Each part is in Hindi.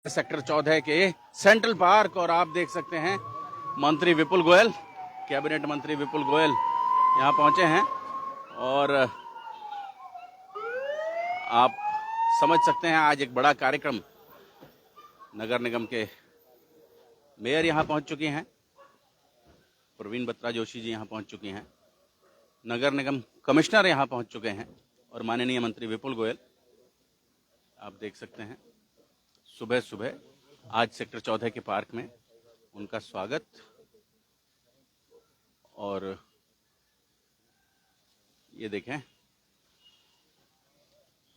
सेक्टर 14 के सेंट्रल पार्क और आप देख सकते हैं मंत्री विपुल गोयल, कैबिनेट मंत्री विपुल गोयल यहाँ पहुंचे हैं और आप समझ सकते हैं आज एक बड़ा कार्यक्रम। नगर निगम के मेयर यहाँ पहुंच चुकी हैं, प्रवीण बत्रा जोशी जी यहाँ पहुंच चुकी हैं, नगर निगम कमिश्नर यहाँ पहुंच चुके हैं और माननीय मंत्री विपुल गोयल आप देख सकते हैं सुबह सुबह आज सेक्टर 14 के पार्क में उनका स्वागत। और ये देखें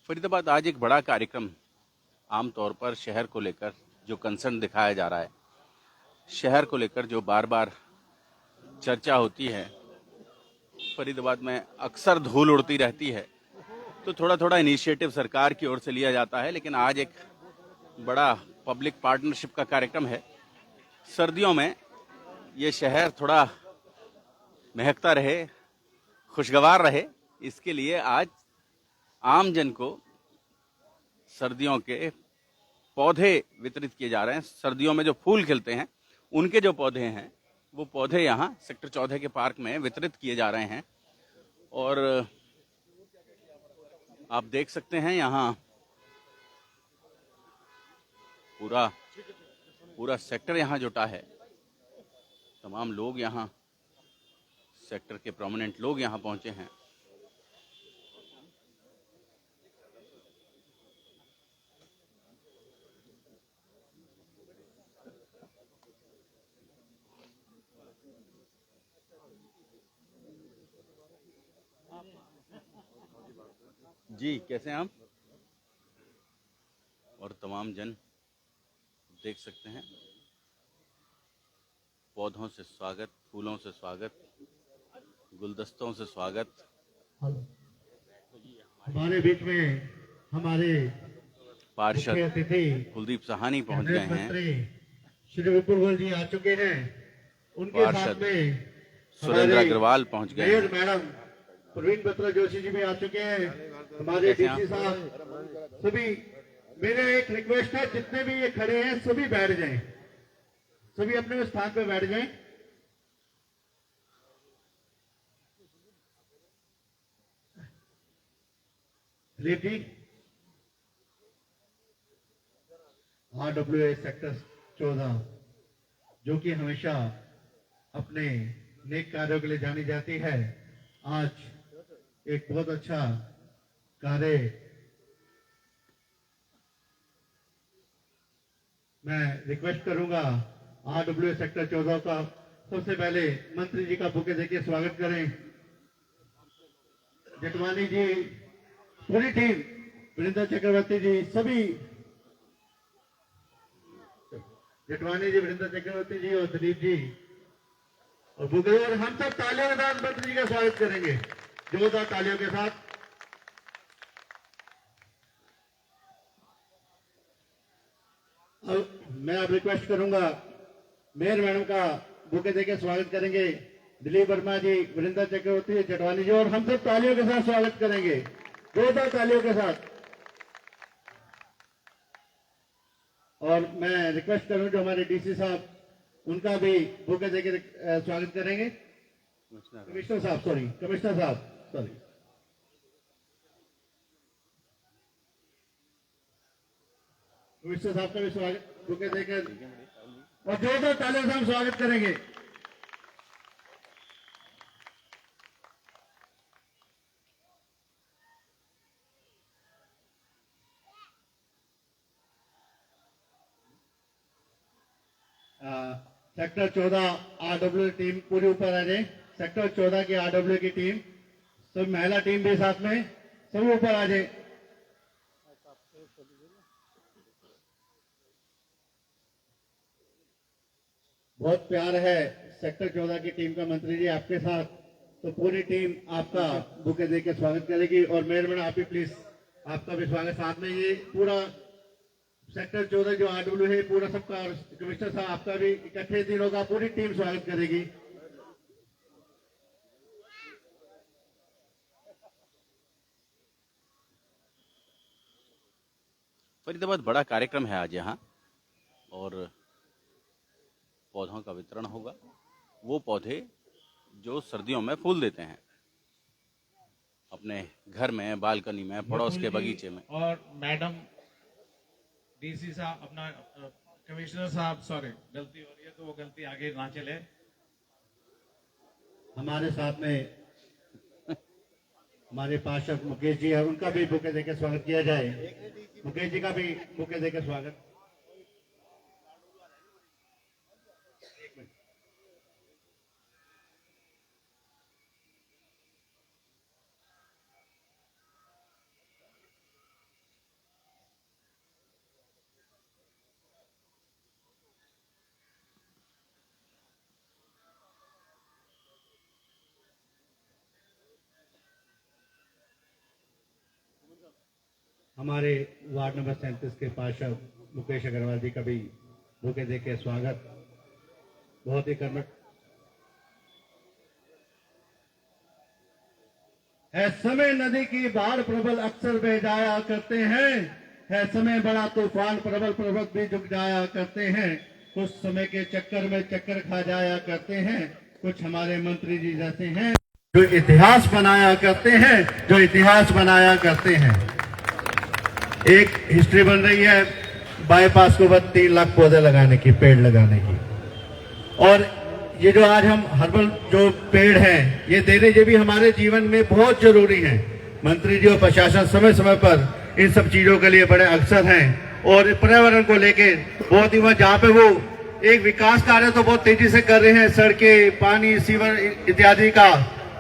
फरीदाबाद आज एक बड़ा कार्यक्रम, आमतौर पर शहर को लेकर जो कंसर्न दिखाया जा रहा है, शहर को लेकर जो बार बार चर्चा होती है, फरीदाबाद में अक्सर धूल उड़ती रहती है, तो थोड़ा थोड़ा इनिशिएटिव सरकार की ओर से लिया जाता है। लेकिन आज एक बड़ा पब्लिक पार्टनरशिप का कार्यक्रम है। सर्दियों में ये शहर थोड़ा महकता रहे, खुशगवार रहे, इसके लिए आज आमजन को सर्दियों के पौधे वितरित किए जा रहे हैं। सर्दियों में जो फूल खिलते हैं उनके जो पौधे हैं वो पौधे यहाँ सेक्टर 14 के पार्क में वितरित किए जा रहे हैं। और आप देख सकते हैं यहाँ पूरा सेक्टर यहाँ जुटा है। तमाम लोग यहाँ, सेक्टर के प्रोमिनेंट लोग यहाँ पहुंचे हैं। जी कैसे हैं आप? और तमाम जन देख सकते हैं, पौधों से स्वागत, फूलों से स्वागत, गुलदस्तों से स्वागत। हमारे बीच में हमारे पार्षद अतिथि कुलदीप साहनी पहुंच गए हैं, श्री विपुल गोयल जी आ चुके हैं, उनके साथ में सुरेंद्र अग्रवाल पहुंच गए हैं, मैडम प्रवीण बत्रा जोशी जी भी आ चुके हैं, हमारे डीसी साहब सभी। मेरा एक रिक्वेस्ट है, जितने भी ये खड़े हैं सभी बैठ जाएं, सभी अपने स्थान पे बैठ जाएं। लेकिन RWA सेक्टर 14 जो कि हमेशा अपने नेक कार्यों के लिए जानी जाती है, आज एक बहुत अच्छा कार्य मैं रिक्वेस्ट करूंगा RWA सेक्टर 14 का सबसे पहले मंत्री जी का बुके देके स्वागत करें। जेठवानी जी, पूरी टीम, वृंदा चक्रवर्ती जी, सभी जेठवानी जी, वृंदा चक्रवर्ती जी और दिलीप जी और बुके, और हम सब तालियों के साथ मंत्री जी का स्वागत करेंगे, जोरदार तालियों के साथ। अब मैं अब रिक्वेस्ट करूंगा, मेयर मैडम का बुके देके स्वागत करेंगे दिलीप वर्मा जी, वृंदा चक्रवर्ती, जेठवानी जी, और हम सब तालियों के साथ स्वागत करेंगे, जोरदार तालियों के साथ। और मैं रिक्वेस्ट करूं जो हमारे डीसी साहब, उनका भी बुके देके स्वागत करेंगे। कमिश्नर साहब सॉरी, कमिश्नर साहब का भी स्वागत बुके देकर और जोरदार तालियों से हम स्वागत करेंगे। सेक्टर 14 RWA टीम पूरी ऊपर आ जाए। सेक्टर 14 की RWA की टीम, सब महिला टीम भी साथ में, सभी ऊपर आ जाए। बहुत प्यार है सेक्टर 14 की टीम का मंत्री जी आपके साथ, तो पूरी टीम आपका बुके देकर स्वागत करेगी। और मेयर मैडम आप भी प्लीज, आपका भी स्वागत साथ में। ये पूरा सेक्टर 14 जो RWA है पूरा सबका, कमिश्नर साहब आपका भी इकट्ठे दिनों का पूरी टीम स्वागत करेगी। फरीदाबाद बड़ा कार्यक्रम है आज यहाँ। और पौधों का वितरण होगा। वो पौधे जो सर्दियों में फूल देते हैं, अपने घर में, बालकनी में, पड़ोस के बगीचे में। और मैडम डीसी साहब, अपना कमिश्नर साहब, सॉरी गलती हो रही है तो वो गलती आगे ना चले। हमारे साथ में हमारे पार्षद मुकेश जी है, उनका भी बुके देकर स्वागत किया जाए। मुकेश जी का भी बुके देकर स्वागत। हमारे वार्ड नंबर 37 के पार्षद मुकेश अग्रवाल जी का भी बुके देके स्वागत। बहुत ही कर्मठ है। समय नदी की बाढ़ प्रबल अक्सर बह जाया करते हैं, है समय बड़ा तूफान प्रबल पर्वत भी झुक जाया करते हैं। कुछ समय के चक्कर में चक्कर खा जाया करते हैं, कुछ हमारे मंत्री जी जैसे हैं जो इतिहास बनाया करते हैं, जो इतिहास बनाया करते हैं। एक हिस्ट्री बन रही है बाईपास को बस 3 लाख पौधे लगाने की, पेड़ लगाने की। और ये जो आज हम हर्बल जो पेड़ हैं ये देने, ये भी हमारे जीवन में बहुत जरूरी है। मंत्री जी और प्रशासन समय समय पर इन सब चीजों के लिए बड़े अग्रसर हैं और पर्यावरण को लेके बहुत ही जहाँ पे वो एक विकास कार्य तो बहुत तेजी से कर रहे हैं, सड़कें, पानी, सीवर इत्यादि का,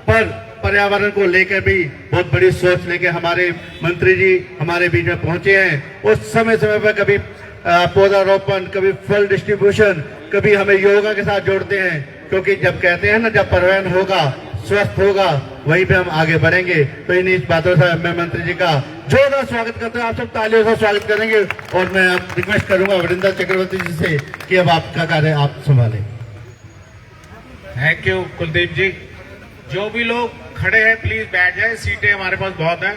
पर पर्यावरण को लेकर भी बहुत बड़ी सोच लेके हमारे मंत्री जी हमारे बीच में पहुंचे हैं। उस समय समय पर कभी पौधारोपण, कभी फल डिस्ट्रीब्यूशन, कभी हमें योगा के साथ जोड़ते हैं, क्योंकि जब कहते हैं ना, जब पर्यावरण होगा, स्वस्थ होगा, वहीं पे हम आगे बढ़ेंगे। तो इन बातों से मैं मंत्री जी का जोरदार स्वागत करता हूँ। आप सब तालियों से स्वागत करेंगे और मैं आप रिक्वेस्ट करूंगा वरिंदर चक्रवर्ती जी से कि अब आपका कार्य आप संभालें। थैंक यू कुलदीप जी। जो भी लोग खड़े हैं प्लीज बैठ जाए, सीटें हमारे पास बहुत है,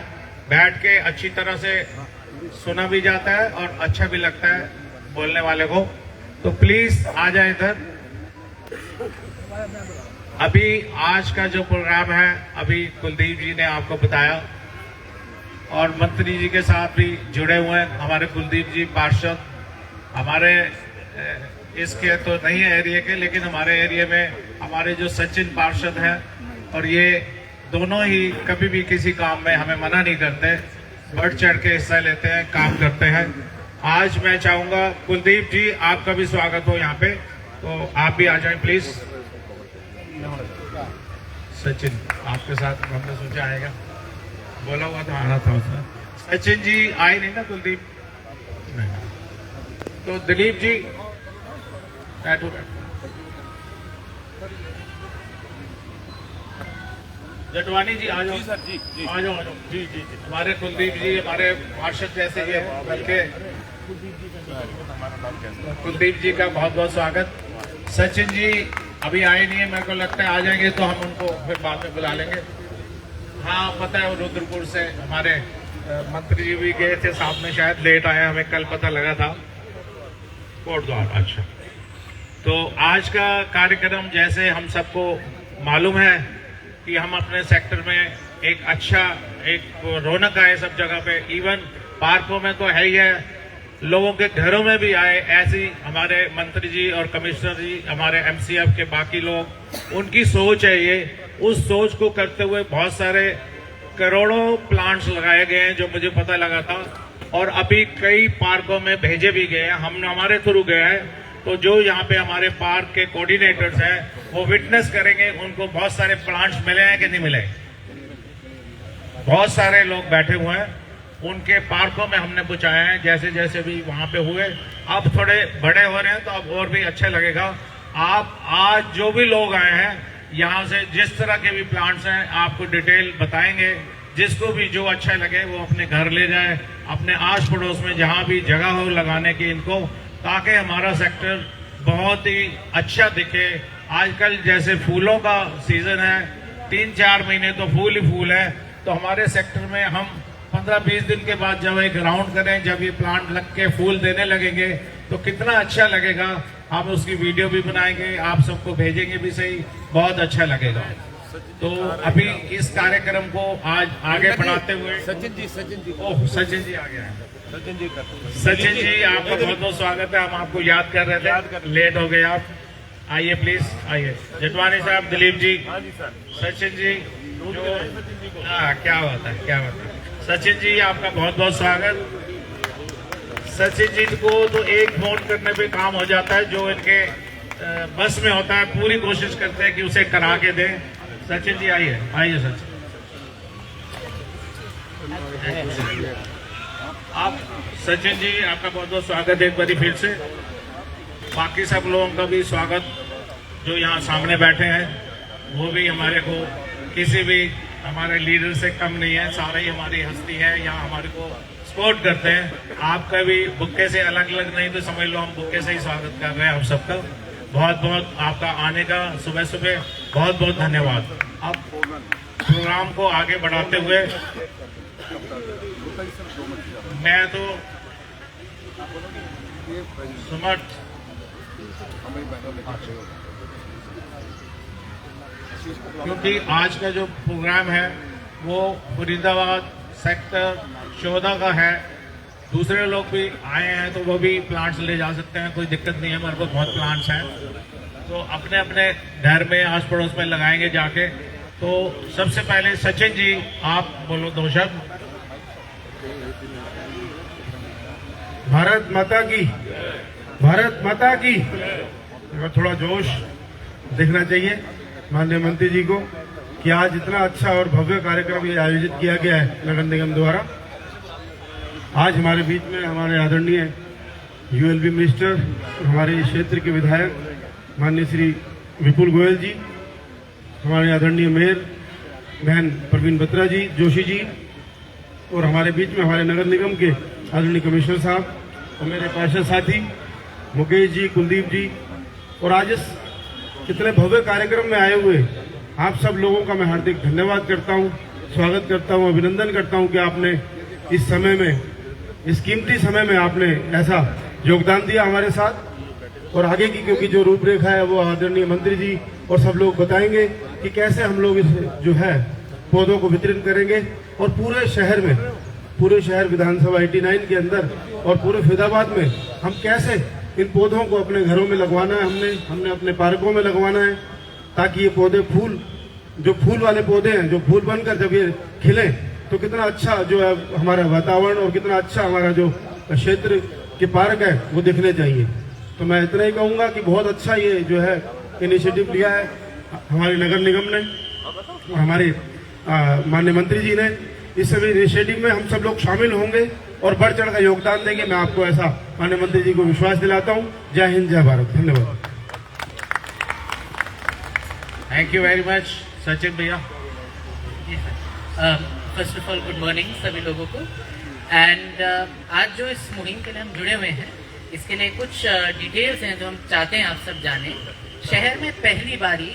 बैठ के अच्छी तरह से सुना भी जाता है और अच्छा भी लगता है बोलने वाले को। तो प्लीज आ जाए इधर। अभी आज का जो प्रोग्राम है अभी कुलदीप जी ने आपको बताया और मंत्री जी के साथ भी जुड़े हुए हैं हमारे कुलदीप जी पार्षद। हमारे इसके तो नहीं है एरिया के, लेकिन हमारे एरिया में हमारे जो सचिन पार्षद हैं, और ये दोनों ही कभी भी किसी काम में हमें मना नहीं करते, बढ़ चढ़ के हिस्सा लेते हैं, काम करते हैं। आज मैं चाहूंगा कुलदीप जी आपका भी स्वागत हो यहाँ पे, तो आप भी आ जाएं प्लीज। सचिन आपके साथ हमने सोचा आएगा, बोला हुआ तो आना था उसने। सचिन जी आए नहीं ना, कुलदीप नहीं। तो दिलीप जी बैठो बैठो। जटवानी जी आ जाओ। सर जी, जी। आ जाओ जी जी जी। हमारे कुलदीप जी हमारे पार्षद जैसे ये, बल्कि कुलदीप जी का बहुत बहुत स्वागत। सचिन जी अभी आए नहीं है, मेरे को लगता है आ जाएंगे तो हम उनको फिर बाद में बुला लेंगे। हाँ पता है, रुद्रपुर से हमारे मंत्री जी भी गए थे साथ में, शायद लेट आए, हमें कल पता लगा था। कोटद्वार, अच्छा। तो आज का कार्यक्रम जैसे हम सबको मालूम है कि हम अपने सेक्टर में एक अच्छा एक रौनक आए सब जगह पे, इवन पार्कों में तो है ही है, लोगों के घरों में भी आए। ऐसी हमारे मंत्री जी और कमिश्नर जी, हमारे एमसीएफ के बाकी लोग, उनकी सोच है ये। उस सोच को करते हुए बहुत सारे करोड़ों प्लांट्स लगाए गए हैं जो मुझे पता लगा था, और अभी कई पार्कों में भेजे भी गए हैं, हम हमारे थ्रू गए हैं। तो जो यहाँ पे हमारे पार्क के कोऑर्डिनेटर्स हैं वो विटनेस करेंगे, उनको बहुत सारे प्लांट्स मिले हैं कि नहीं मिले। बहुत सारे लोग बैठे हुए हैं, उनके पार्कों में हमने पहुंचाया है, जैसे जैसे भी वहां पे हुए। अब थोड़े बड़े हो रहे हैं तो अब और भी अच्छा लगेगा। आप आज जो भी लोग आए हैं यहाँ से, जिस तरह के भी प्लांट्स हैं आपको डिटेल बताएंगे, जिसको भी जो अच्छा लगे वो अपने घर ले जाए, अपने आस पड़ोस में जहां भी जगह हो लगाने की इनको, ताकि हमारा सेक्टर बहुत ही अच्छा दिखे। आजकल जैसे फूलों का सीजन है, 3-4 महीने तो फूल ही फूल है, तो हमारे सेक्टर में हम 15-20 दिन के बाद जब एक राउंड करें, जब ये प्लांट लग के फूल देने लगेंगे, तो कितना अच्छा लगेगा। हम उसकी वीडियो भी बनाएंगे, आप सबको भेजेंगे भी सही, बहुत अच्छा लगेगा। तो अभी इस कार्यक्रम को आज आगे बढ़ाते हुए सचिन जी ओह सचिन जी आ गया है। सचिन जी आपका बहुत बहुत स्वागत है। हम आपको याद कर रहे थे, लेट हो गए आप। आइए प्लीज आइए। जटवानी साहब, दिलीप जी, सचिन जी जो क्या बात है, क्या बात है। सचिन जी आपका बहुत बहुत स्वागत। सचिन जी को तो एक फोन करने पे काम हो जाता है, जो इनके बस में होता है पूरी कोशिश करते हैं कि उसे करा के दें। सचिन जी आइए, आइए सचिन। आप सचिन जी आपका बहुत बहुत स्वागत है एक बार फिर से। बाकी सब लोगों का भी स्वागत जो यहाँ सामने बैठे हैं, वो भी हमारे को किसी भी हमारे लीडर से कम नहीं है, सारे ही हमारी हस्ती है, यहाँ हमारे को सपोर्ट करते हैं। आपका भी बुक्के से अलग अलग नहीं तो समझ लो हम बुक्के से ही स्वागत कर रहे हैं आप सबका। बहुत बहुत आपका आने का सुबह सुबह बहुत बहुत धन्यवाद। अब प्रोग्राम को आगे बढ़ाते हुए मैं तो सुमट क्योंकि आज का जो प्रोग्राम है वो फरीदाबाद सेक्टर 14 का है। दूसरे लोग भी आए हैं तो वो भी प्लांट्स ले जा सकते हैं, कोई दिक्कत नहीं है। हमारे पास बहुत प्लांट्स हैं, तो अपने अपने घर में आस पड़ोस में लगाएंगे जाके। तो सबसे पहले सचिन जी आप बोलो दो शब्द। भारत माता की, भारत माता की। थोड़ा जोश दिखना चाहिए माननीय मंत्री जी को कि आज इतना अच्छा और भव्य कार्यक्रम ये आयोजित किया गया है नगर निगम द्वारा। आज हमारे बीच में हमारे आदरणीय यूएलबी मिनिस्टर और हमारे क्षेत्र के विधायक माननीय श्री विपुल गोयल जी, हमारे आदरणीय मेयर बहन प्रवीण बत्रा जी, जोशी जी, और हमारे बीच में हमारे नगर निगम के आदरणीय कमिश्नर साहब और मेरे पार्षद साथी मुकेश जी, कुलदीप जी, और आज इस कितने भव्य कार्यक्रम में आए हुए आप सब लोगों का मैं हार्दिक धन्यवाद करता हूं, स्वागत करता हूं, अभिनंदन करता हूं कि आपने इस समय में, इस कीमती समय में आपने ऐसा योगदान दिया हमारे साथ। और आगे की क्योंकि जो रूपरेखा है वो आदरणीय मंत्री जी और सब लोग बताएंगे कि कैसे हम लोग इस जो है पौधों को वितरित करेंगे और पूरे शहर में, पूरे शहर विधानसभा 89 के अंदर और पूरे फरीदाबाद में हम कैसे इन पौधों को अपने घरों में लगवाना है, हमने अपने पार्कों में लगवाना है, ताकि ये पौधे फूल, जो फूल वाले पौधे हैं, जो फूल बनकर जब ये खिले तो कितना अच्छा जो है हमारा वातावरण और कितना अच्छा हमारा जो क्षेत्र के पार्क है वो दिखने चाहिए। तो मैं इतना ही कहूँगा कि बहुत अच्छा ये जो है इनिशिएटिव लिया है हमारे नगर निगम ने और हमारे माननीय मंत्री जी ने। इस सभी इनिशिएटिव में हम सब लोग शामिल होंगे और बढ़ चढ़ का योगदान देंगे। मैं आपको ऐसा माननीय मंत्री जी को विश्वास दिलाता हूँ। जय हिंद, जय भारत। धन्यवाद। Thank you very much Sachin भैया। First of all good morning सभी लोगों को। एंड आज जो इस मुहिम के लिए हम जुड़े हुए हैं, इसके लिए कुछ डिटेल्स हैं जो हम चाहते हैं आप सब जानें। शहर में पहली बारी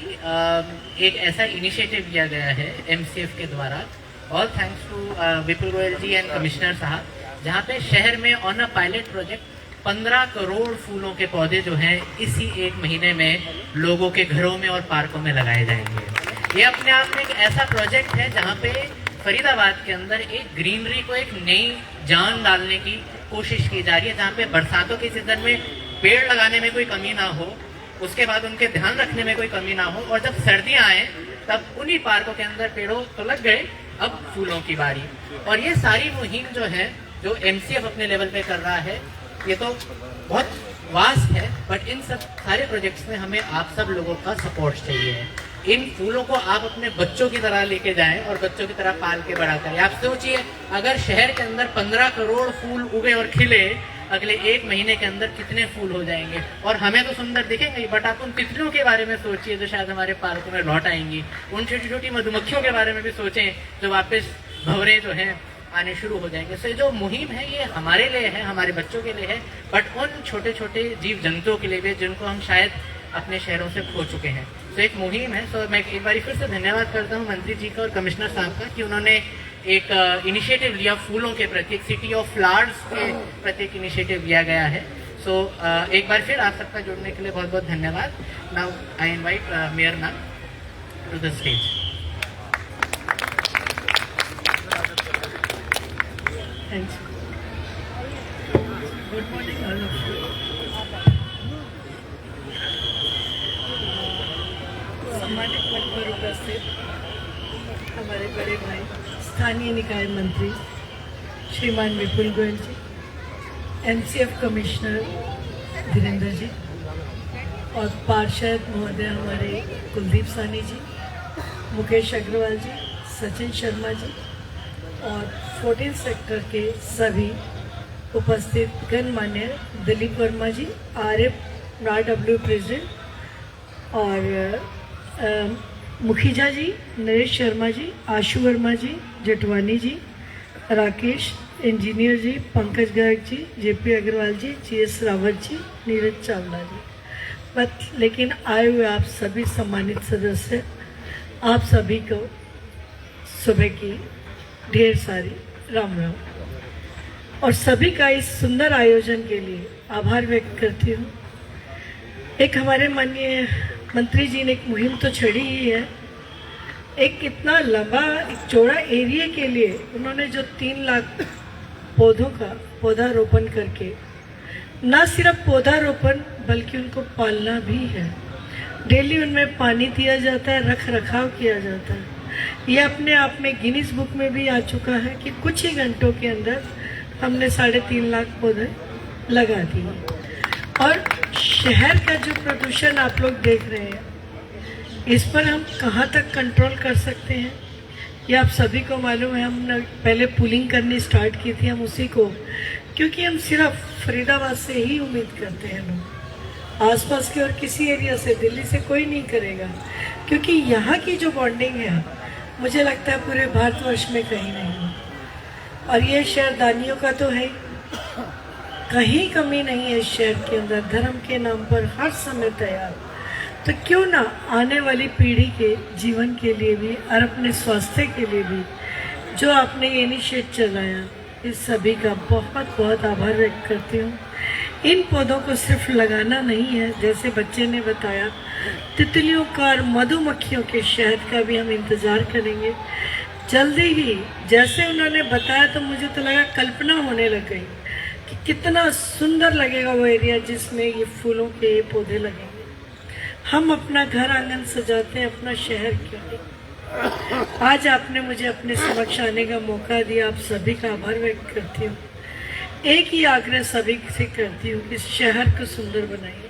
एक ऐसा इनिशिएटिव लिया गया है एमसीएफ के द्वारा, all thanks to Vipul Goyal ji and commissioner साहब, जहाँ पे शहर में on a pilot project 15 crore फूलों के पौधे जो हैं इसी एक महीने में लोगों के घरों में और पार्कों में लगाए जाएंगे। ये अपने आप में एक ऐसा प्रोजेक्ट है जहाँ पे फरीदाबाद के अंदर एक ग्रीनरी को एक नई जान डालने की कोशिश की जा रही है, जहाँ पे बरसातों के सीजन में पेड़ लगाने में कोई कमी ना हो, उसके बाद उनके ध्यान रखने में कोई कमी ना हो, और जब सर्दियां आए तब उन्हीं पार्कों के अंदर पेड़ों तो लग गए, अब फूलों की बारी। और ये सारी मुहिम जो है, जो एमसीएफ अपने लेवल पे कर रहा है, ये तो बहुत वास्ट है, बट इन सब सारे प्रोजेक्ट्स में हमें आप सब लोगों का सपोर्ट चाहिए है। इन फूलों को आप अपने बच्चों की तरह लेके जाएं और बच्चों की तरह पाल के बड़ा करें। आप सोचिए, अगर शहर के अंदर 15 करोड़ फूल उगे और खिले, अगले एक महीने के अंदर कितने फूल हो जाएंगे। और हमें तो सुंदर दिखेंगे, बट आप उन तितलियों के बारे में सोचिए जो शायद हमारे पार्कों में लौट आएंगी। उन छोटी छोटी मधुमक्खियों के बारे में भी सोचें जो वापस भंवरे जो हैं आने शुरू हो जाएंगे। सो जो मुहिम है ये हमारे लिए है, हमारे बच्चों के लिए है, बट उन छोटे छोटे जीव जंतुओं के लिए भी जिनको हम शायद अपने शहरों से खो चुके हैं। तो एक मुहिम है। तो मैं एक बार फिर से धन्यवाद करता हूँ मंत्री जी का और कमिश्नर साहब का कि उन्होंने एक इनिशिएटिव लिया फूलों के प्रति, एक सिटी ऑफ फ्लावर्स के प्रति एक इनिशिएटिव लिया गया है। सो एक बार फिर आप सबका जुड़ने के लिए बहुत बहुत धन्यवाद। Now I invite mayor ma'am to the stage. Thanks. Good morning, all of you. सम्मानित मंच पर उपस्थित हमारे बड़े भाई स्थानीय निकाय मंत्री श्रीमान विपुल गोयल जी, एमसीएफ कमिश्नर धीरेन्द्र जी और पार्षद महोदय हमारे कुलदीप सानी जी, मुकेश अग्रवाल जी, सचिन शर्मा जी और 14 सेक्टर के सभी उपस्थित गणमान्य दिलीप वर्मा जी, RW प्रेसिडेंट और मुखीजा जी, नरेश शर्मा जी, आशु वर्मा जी, जेठवानी जी, राकेश इंजीनियर जी, पंकज गर्ग जी, JP अग्रवाल जी, GS रावत जी, नीरज चावला जी। लेकिन आए हुए आप सभी सम्मानित सदस्य, आप सभी को सुबह की ढेर सारी राम राम और सभी का इस सुंदर आयोजन के लिए आभार व्यक्त करती हूँ। एक हमारे माननीय मंत्री जी ने एक मुहिम तो छेड़ी ही है, एक इतना लंबा एक चौड़ा एरिया के लिए उन्होंने जो 3 लाख पौधों का पौधारोपण करके न सिर्फ पौधारोपण बल्कि उनको पालना भी है। डेली उनमें पानी दिया जाता है, रख रखाव किया जाता है। ये अपने आप में गिनीज बुक में भी आ चुका है कि कुछ ही घंटों के अंदर हमने 3.5 लाख पौधे लगा दिए। और शहर का जो प्रदूषण आप लोग देख रहे हैं, इस पर हम कहाँ तक कंट्रोल कर सकते हैं ये आप सभी को मालूम है। हमने पहले पुलिंग करनी स्टार्ट की थी, हम उसी को, क्योंकि हम सिर्फ फरीदाबाद से ही उम्मीद करते हैं, लोग आसपास के और किसी एरिया से, दिल्ली से कोई नहीं करेगा, क्योंकि यहाँ की जो बॉन्डिंग है मुझे लगता है पूरे भारतवर्ष में कहीं नहीं है। और ये शहर दानियों का तो है, कहीं कमी नहीं है इस शहर के अंदर, धर्म के नाम पर हर समय तैयार। तो क्यों ना आने वाली पीढ़ी के जीवन के लिए भी और अपने स्वास्थ्य के लिए भी जो आपने ये इनिशिएट चलाया, इस सभी का बहुत बहुत आभार व्यक्त करती हूँ। इन पौधों को सिर्फ लगाना नहीं है, जैसे बच्चे ने बताया, तितलियों का और मधुमक्खियों के शहद का भी हम इंतज़ार करेंगे जल्दी ही। जैसे उन्होंने बताया तो मुझे तो लगा, कल्पना होने लग गई कि कितना सुंदर लगेगा वो एरिया जिसमें ये फूलों के ये पौधे लगेंगे। हम अपना घर आंगन सजाते हैं, अपना शहर क्यों नहीं। आज आपने मुझे अपने समक्ष आने का मौका दिया, आप सभी का आभार व्यक्त करती हूँ। एक ही आग्रह सभी से करती हूँ कि शहर को सुंदर बनाइए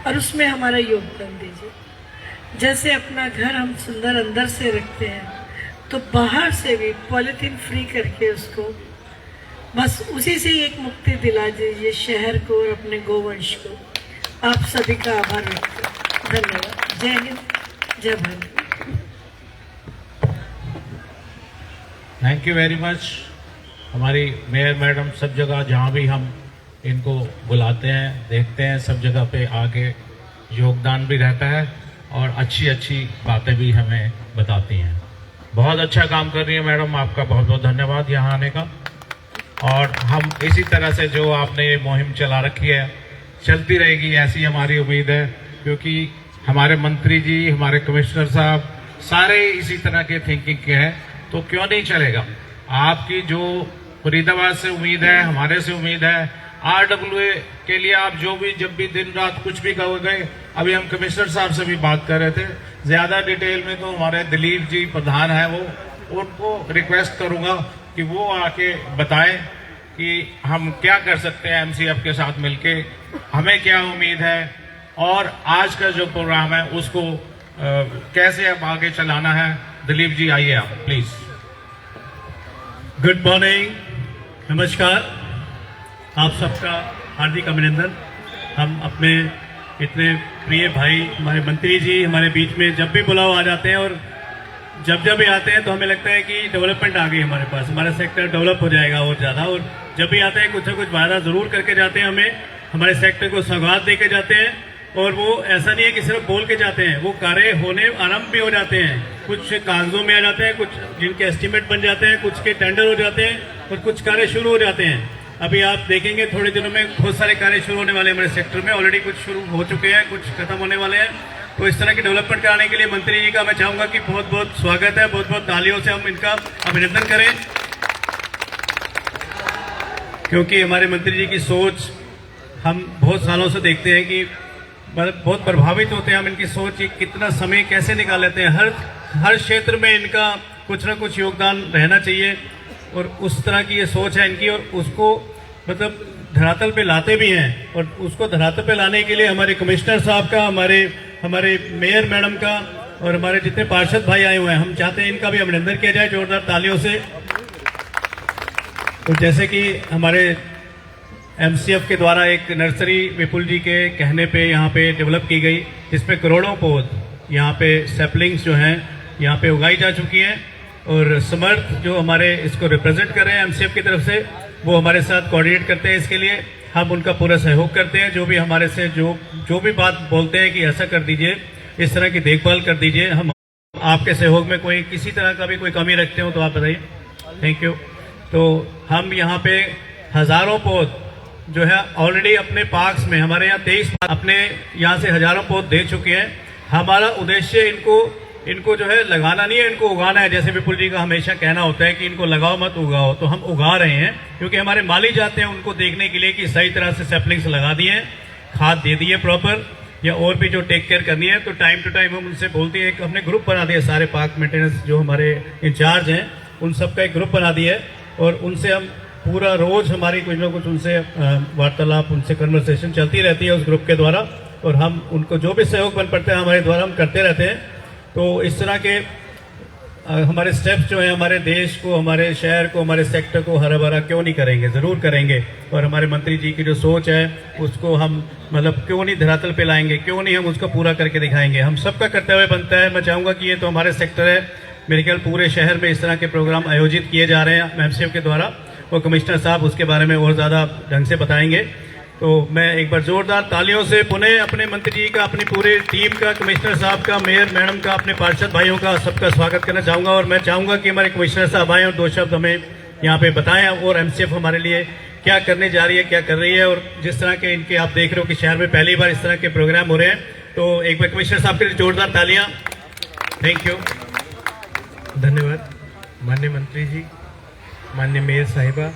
और उसमें हमारा योगदान दीजिए। जैसे अपना घर हम सुंदर अंदर से रखते हैं, तो बाहर से भी पॉलिथीन फ्री करके उसको, बस उसी से एक मुक्ति दिला दीजिए शहर को और अपने गोवंश को। आप सभी का आभार व्यक्त करते, धन्यवाद। जय हिंद, जय Bharat. Thank you very much. हमारी मेयर मैडम सब जगह जहाँ भी हम इनको बुलाते हैं, देखते हैं, सब जगह पे आके योगदान भी रहता है और अच्छी अच्छी बातें भी हमें बताती हैं। बहुत अच्छा काम कर रही है मैडम, आपका बहुत बहुत धन्यवाद यहाँ आने का। और हम इसी तरह से जो आपने ये मुहिम चला रखी है चलती रहेगी, ऐसी हमारी उम्मीद है, क्योंकि हमारे मंत्री जी, हमारे कमिश्नर साहब सारे इसी तरह के थिंकिंग के हैं, तो क्यों नहीं चलेगा। आपकी जो फरीदाबाद से उम्मीद है, हमारे से उम्मीद है, RWA के लिए आप जो भी जब भी दिन रात कुछ भी कहोगे, अभी हम कमिश्नर साहब से भी बात कर रहे थे, ज्यादा डिटेल में तो हमारे दिलीप जी प्रधान है, वो उनको रिक्वेस्ट करूंगा कि वो आके बताएं कि हम क्या कर सकते हैं MCF के साथ मिलके, हमें क्या उम्मीद है और आज का जो प्रोग्राम है उसको कैसे अब आगे चलाना है। दिलीप जी आइए आप प्लीज। गुड मॉर्निंग, नमस्कार, आप सबका हार्दिक अभिनंदन। हम अपने इतने प्रिय भाई हमारे मंत्री जी हमारे बीच में जब भी बुलाव आ जाते हैं, और जब जब भी आते हैं तो हमें लगता है कि डेवलपमेंट आ गई हमारे पास, हमारा सेक्टर डेवलप हो जाएगा और ज़्यादा। और जब भी आते हैं कुछ ना कुछ वादा ज़रूर करके जाते हैं, हमें हमारे सेक्टर को सौगात दे के जाते हैं। और वो ऐसा नहीं है कि सिर्फ बोल के जाते हैं, वो कार्य होने आरंभ भी हो जाते हैं, कुछ कागजों में आ जाते हैं, कुछ जिनके एस्टीमेट बन जाते हैं, कुछ के टेंडर हो जाते हैं और कुछ कार्य शुरू हो जाते हैं। अभी आप देखेंगे थोड़े दिनों में बहुत सारे कार्य शुरू होने वाले हैं हमारे सेक्टर में, ऑलरेडी कुछ शुरू हो चुके हैं, कुछ खत्म होने वाले हैं। तो इस तरह की डेवलपमेंट कराने के लिए मंत्री जी का मैं चाहूंगा कि बहुत बहुत स्वागत है, बहुत बहुत तालियों से हम इनका अभिनंदन करें, क्योंकि हमारे मंत्री जी की सोच हम बहुत सालों से देखते हैं कि बहुत प्रभावित होते हैं हम इनकी सोच कि कितना समय कैसे निकाल लेते हैं। हर क्षेत्र में इनका कुछ ना कुछ योगदान रहना चाहिए और उस तरह की ये सोच है इनकी, और उसको मतलब धरातल पे लाते भी हैं। और उसको धरातल पे लाने के लिए हमारे कमिश्नर साहब का, हमारे मेयर मैडम का और हमारे जितने पार्षद भाई आए हुए हैं, हम चाहते हैं इनका भी अभिनंदन किया जाए जोरदार तालियों से। तो जैसे कि हमारे एमसीएफ के द्वारा एक नर्सरी विपुल जी के कहने पे यहाँ पे डेवलप की गई, जिसपे करोड़ों पौध यहाँ पे सैपलिंग्स जो हैं यहाँ पे उगाई जा चुकी हैं। और समर्थ जो हमारे इसको रिप्रेजेंट कर रहे हैं एमसीएफ की तरफ से, वो हमारे साथ कोऑर्डिनेट करते हैं। इसके लिए हम उनका पूरा सहयोग करते हैं। जो भी हमारे से जो भी बात बोलते हैं कि ऐसा कर दीजिए, इस तरह की देखभाल कर दीजिए, हम आपके सहयोग में कोई किसी तरह का भी कोई कमी रखते हो तो आप बताइए। Thank you. तो हम यहाँ पे हजारों पौध जो है ऑलरेडी अपने पार्क्स में, हमारे यहाँ 23 अपने यहाँ से हजारों पौध दे चुके हैं। हमारा उद्देश्य इनको जो है लगाना नहीं है, इनको उगाना है। जैसे विपुल जी का हमेशा कहना होता है कि इनको लगाओ मत उगाओ, तो हम उगा रहे हैं, क्योंकि हमारे माली जाते हैं उनको देखने के लिए कि सही तरह से सैपलिंग्स लगा दिए हैं, खाद दे दिए प्रॉपर, या और भी जो टेक केयर करनी है। तो टाइम टू टाइम हम उनसे बोलते हैं, हमने ग्रुप बना दिया, सारे पार्क मेंटेनेंस जो हमारे इंचार्ज हैं उन सबका एक ग्रुप बना दिया है, और उनसे हम पूरा रोज हमारी कुछ ना कुछ उनसे वार्तालाप, उनसे कन्वर्सेशन चलती रहती है उस ग्रुप के द्वारा, और हम उनको जो भी सहयोग बन पड़ता है हमारे द्वारा हम करते रहते हैं। तो इस तरह के हमारे स्टेप्स जो है हमारे देश को, हमारे शहर को, हमारे सेक्टर को हरा भरा क्यों नहीं करेंगे, जरूर करेंगे। और हमारे मंत्री जी की जो सोच है उसको हम मतलब क्यों नहीं धरातल पे लाएंगे, क्यों नहीं हम उसको पूरा करके दिखाएंगे। हम सबका कर्तव्य बनता है। मैं चाहूंगा कि ये तो हमारे सेक्टर है, मेरे ख्याल पूरे शहर में इस तरह के प्रोग्राम आयोजित किए जा रहे हैं एमसीएफ के द्वारा, और कमिश्नर साहब उसके बारे में और ज्यादा ढंग से बताएंगे। तो मैं एक बार जोरदार तालियों से पुनः अपने मंत्री जी का, अपनी पूरी टीम का, कमिश्नर साहब का, मेयर मैडम का, अपने पार्षद भाइयों का सबका स्वागत करना चाहूंगा। और मैं चाहूंगा कि हमारे कमिश्नर साहब आए और 2 शब्द हमें यहाँ पे बताएं, और एमसीएफ हमारे लिए क्या करने जा रही है, क्या कर रही है। और जिस तरह के इनके आप देख रहे हो कि शहर में पहली बार इस तरह के प्रोग्राम हो रहे हैं, तो एक बार कमिश्नर साहब के लिए जोरदार तालियां। Thank you. धन्यवाद माननीय मंत्री जी, माननीय मेयर साहिबा,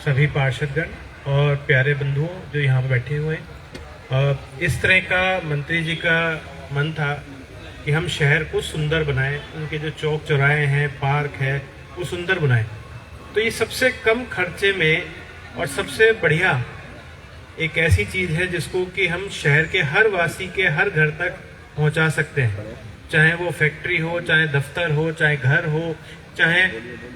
सभी पार्षदगण और प्यारे बंधुओं जो यहाँ पर बैठे हुए हैं। इस तरह का मंत्री जी का मन था कि हम शहर को सुंदर बनाएं, उनके जो चौक चौराहे हैं, पार्क है, वो सुंदर बनाएं। तो ये सबसे कम खर्चे में और सबसे बढ़िया एक ऐसी चीज़ है जिसको कि हम शहर के हर वासी के हर घर तक पहुँचा सकते हैं। चाहे वो फैक्ट्री हो, चाहे दफ्तर हो, चाहे घर हो, चाहे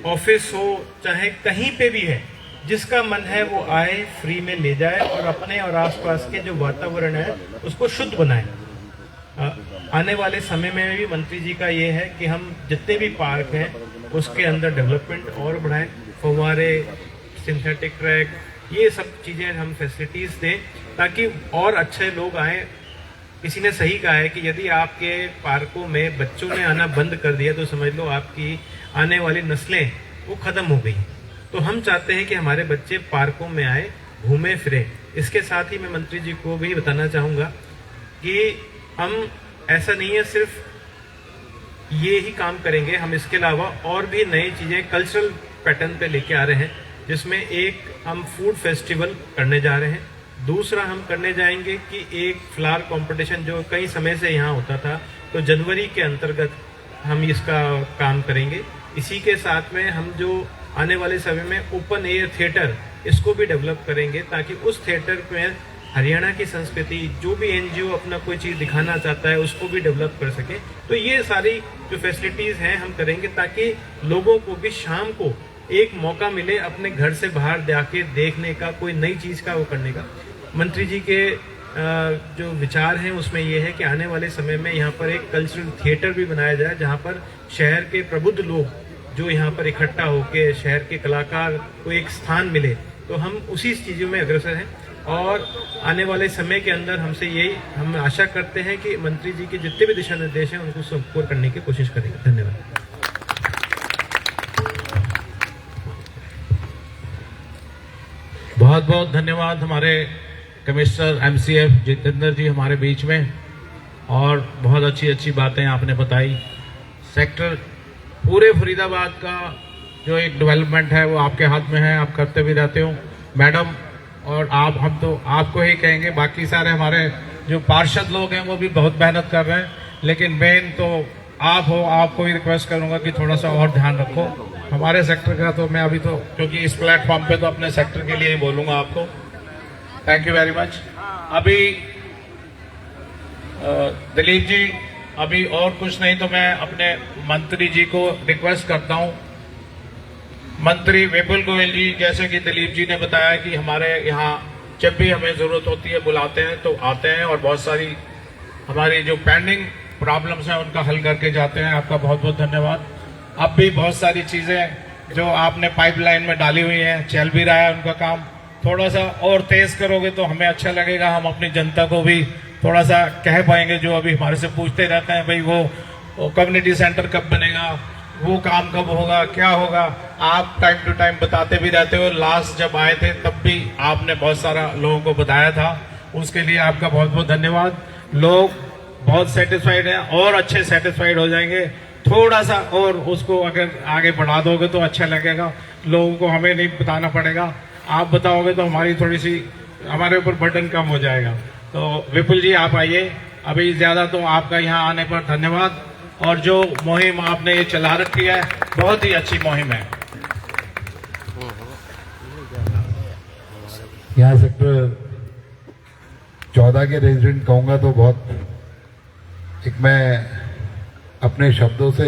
ऑफिस हो, चाहे कहीं पे भी है, जिसका मन है वो आए, फ्री में ले जाए और अपने और आसपास के जो वातावरण है उसको शुद्ध बनाए। आने वाले समय में भी मंत्री जी का ये है कि हम जितने भी पार्क हैं उसके अंदर डेवलपमेंट और बढ़ाएं, फव्वारे, सिंथेटिक ट्रैक, ये सब चीज़ें हम फैसिलिटीज़ दें ताकि और अच्छे लोग आएँ। किसी ने सही कहा है कि यदि आपके पार्कों में बच्चों ने आना बंद कर दिया तो समझ लो आपकी आने वाली नस्लें वो खत्म हो गई। तो हम चाहते हैं कि हमारे बच्चे पार्कों में आए, घूमे फिरे। इसके साथ ही मैं मंत्री जी को भी बताना चाहूँगा कि हम ऐसा नहीं है सिर्फ ये ही काम करेंगे, हम इसके अलावा और भी नई चीज़ें कल्चरल पैटर्न पे लेके आ रहे हैं, जिसमें एक हम फूड फेस्टिवल करने जा रहे हैं, दूसरा हम करने जाएंगे कि एक फ्लावर कंपटीशन जो कई समय से यहाँ होता था, तो जनवरी के अंतर्गत हम इसका काम करेंगे। इसी के साथ में हम जो आने वाले समय में ओपन एयर थिएटर इसको भी डेवलप करेंगे, ताकि उस थिएटर में हरियाणा की संस्कृति, जो भी एनजीओ अपना कोई चीज़ दिखाना चाहता है उसको भी डेवलप कर सके। तो ये सारी जो फैसिलिटीज़ हैं हम करेंगे ताकि लोगों को भी शाम को एक मौका मिले अपने घर से बाहर जाके देखने का, कोई नई चीज़ का वो करने का। मंत्री जी के जो विचार हैं उसमें ये है कि आने वाले समय में यहाँ पर एक कल्चरल थिएटर भी बनाया जाए, जहाँ पर शहर के प्रबुद्ध लोग जो यहाँ पर इकट्ठा होकर शहर के कलाकार को एक स्थान मिले। तो हम उसी चीज़ों में अग्रसर हैं, और आने वाले समय के अंदर हमसे यही हम आशा करते हैं कि मंत्री जी के जितने भी दिशा निर्देश हैं उनको संपूर्ण करने की कोशिश करेंगे। धन्यवाद। बहुत बहुत धन्यवाद हमारे कमिश्नर MCF जितेंद्र जी हमारे बीच में, और बहुत अच्छी अच्छी बातें आपने बताई। सेक्टर पूरे फरीदाबाद का जो एक डेवलपमेंट है वो आपके हाथ में है, आप करते भी रहते हो मैडम, और आप हम तो आपको ही कहेंगे, बाकी सारे हमारे जो पार्षद लोग हैं वो भी बहुत मेहनत कर रहे हैं, लेकिन मेन तो आप हो। आपको ही रिक्वेस्ट करूंगा कि थोड़ा सा और ध्यान रखो हमारे सेक्टर का। तो मैं अभी तो क्योंकि इस प्लेटफॉर्म पे तो अपने सेक्टर के लिए ही बोलूंगा आपको। Thank you very much. अभी दिलीप जी, अभी और कुछ नहीं तो मैं अपने मंत्री जी को रिक्वेस्ट करता हूं। मंत्री विपुल गोयल जी, जैसे कि दिलीप जी ने बताया कि हमारे यहाँ जब भी हमें जरूरत होती है बुलाते हैं तो आते हैं, और बहुत सारी हमारी जो पेंडिंग प्रॉब्लम्स हैं उनका हल करके जाते हैं। आपका बहुत बहुत धन्यवाद। अब भी बहुत सारी चीजें जो आपने पाइपलाइन में डाली हुई हैं चल भी रहा है, उनका काम थोड़ा सा और तेज करोगे तो हमें अच्छा लगेगा। हम अपनी जनता को भी थोड़ा सा कह पाएंगे, जो अभी हमारे से पूछते रहते हैं भाई वो कम्युनिटी सेंटर कब बनेगा, वो काम कब होगा, क्या होगा। आप टाइम टू टाइम बताते भी रहते हो। लास्ट जब आए थे तब भी आपने बहुत सारा लोगों को बताया था, उसके लिए आपका बहुत बहुत धन्यवाद। लोग बहुत सेटिस्फाइड हैं और अच्छे सेटिस्फाइड हो जाएंगे। थोड़ा सा और उसको अगर आगे बढ़ा दोगे तो अच्छा लगेगा। लोगों को हमें नहीं बताना पड़ेगा, आप बताओगे तो हमारी थोड़ी सी हमारे ऊपर बर्डन कम हो जाएगा। तो विपुल जी आप आइए। अभी ज्यादा तो आपका यहाँ आने पर धन्यवाद, और जो मुहिम आपने ये चला रखी है बहुत ही अच्छी मुहिम है। यहाँ सेक्टर 14 के रेजिडेंट कहूँगा तो बहुत एक मैं अपने शब्दों से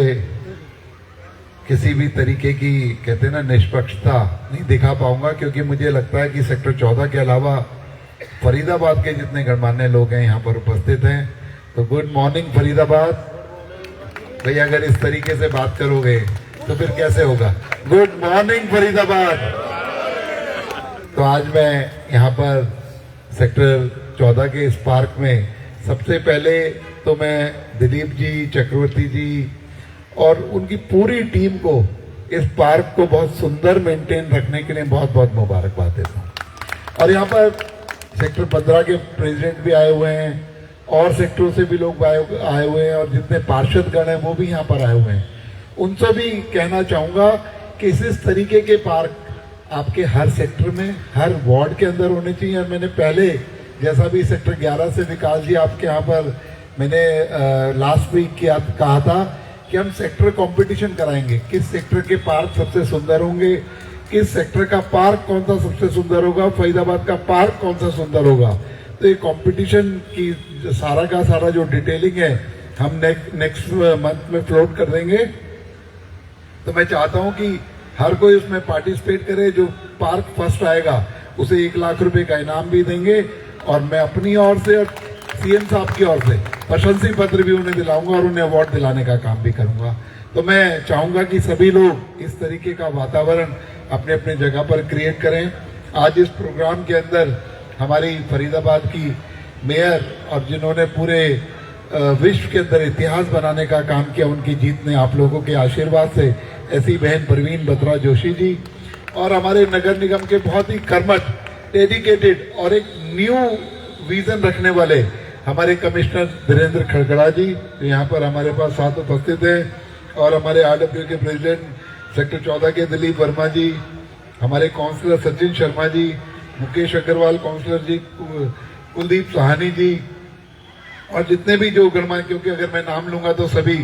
किसी भी तरीके की कहते हैं ना निष्पक्षता नहीं दिखा पाऊंगा, क्योंकि मुझे लगता है कि सेक्टर 14 के अलावा फरीदाबाद के जितने गणमान्य लोग हैं यहाँ पर उपस्थित हैं। तो गुड मॉर्निंग फरीदाबाद। भाई अगर इस तरीके से बात करोगे तो फिर कैसे होगा। Good morning Faridabad. तो आज मैं यहाँ पर सेक्टर 14 के इस पार्क में सबसे पहले तो मैं दिलीप जी, चक्रवर्ती जी और उनकी पूरी टीम को इस पार्क को बहुत सुंदर मेंटेन रखने के लिए बहुत बहुत मुबारकबाद देता हूँ। और यहाँ पर सेक्टर 15 के प्रेसिडेंट भी आए हुए हैं और सेक्टरों से भी लोग आए हुए हैं, और जितने पार्षद गण हैं वो भी यहाँ पर आए हुए हैं। उनसे भी कहना चाहूँगा कि इस तरीके के पार्क आपके हर सेक्टर में, हर वार्ड के अंदर होने चाहिए। और मैंने पहले जैसा भी सेक्टर 11 से विकास जी आपके यहाँ पर मैंने लास्ट वीक कहा था कि हम सेक्टर कंपटीशन कराएंगे, किस सेक्टर के पार्क सबसे सुंदर होंगे, किस सेक्टर का पार्क कौन सा सबसे सुंदर होगा, फरीदाबाद का पार्क कौन सा सुंदर होगा। तो ये कंपटीशन की सारा का सारा जो डिटेलिंग है हम नेक्स्ट मंथ में फ्लोट कर देंगे। तो मैं चाहता हूं कि हर कोई उसमें पार्टिसिपेट करे। जो पार्क फर्स्ट आएगा उसे 1 लाख रुपए का इनाम भी देंगे, और मैं अपनी ओर से और CM साहब की ओर से प्रशंसी पत्र भी उन्हें दिलाऊंगा और उन्हें अवार्ड दिलाने का काम भी करूंगा। तो मैं चाहूंगा कि सभी लोग इस तरीके का वातावरण अपने अपने जगह पर क्रिएट करें। आज इस प्रोग्राम के अंदर हमारी फरीदाबाद की मेयर और जिन्होंने पूरे विश्व के अंदर इतिहास बनाने का काम किया, उनकी जीत ने आप लोगों के आशीर्वाद से ऐसी बहन परवीन बत्रा जोशी जी, और हमारे नगर निगम के बहुत ही कर्मठ, डेडिकेटेड और एक न्यू विजन रखने वाले हमारे कमिश्नर धीरेन्द्र खड़गड़ा जी, जो यहाँ पर हमारे पास साथ उपस्थित हैं, और हमारे RW के प्रेसिडेंट सेक्टर 14 के दिलीप वर्मा जी, हमारे काउंसलर सचिन शर्मा जी, मुकेश अग्रवाल काउंसलर जी, कुलदीप सहानी जी, और जितने भी जो गणमान्य, क्योंकि अगर मैं नाम लूंगा तो सभी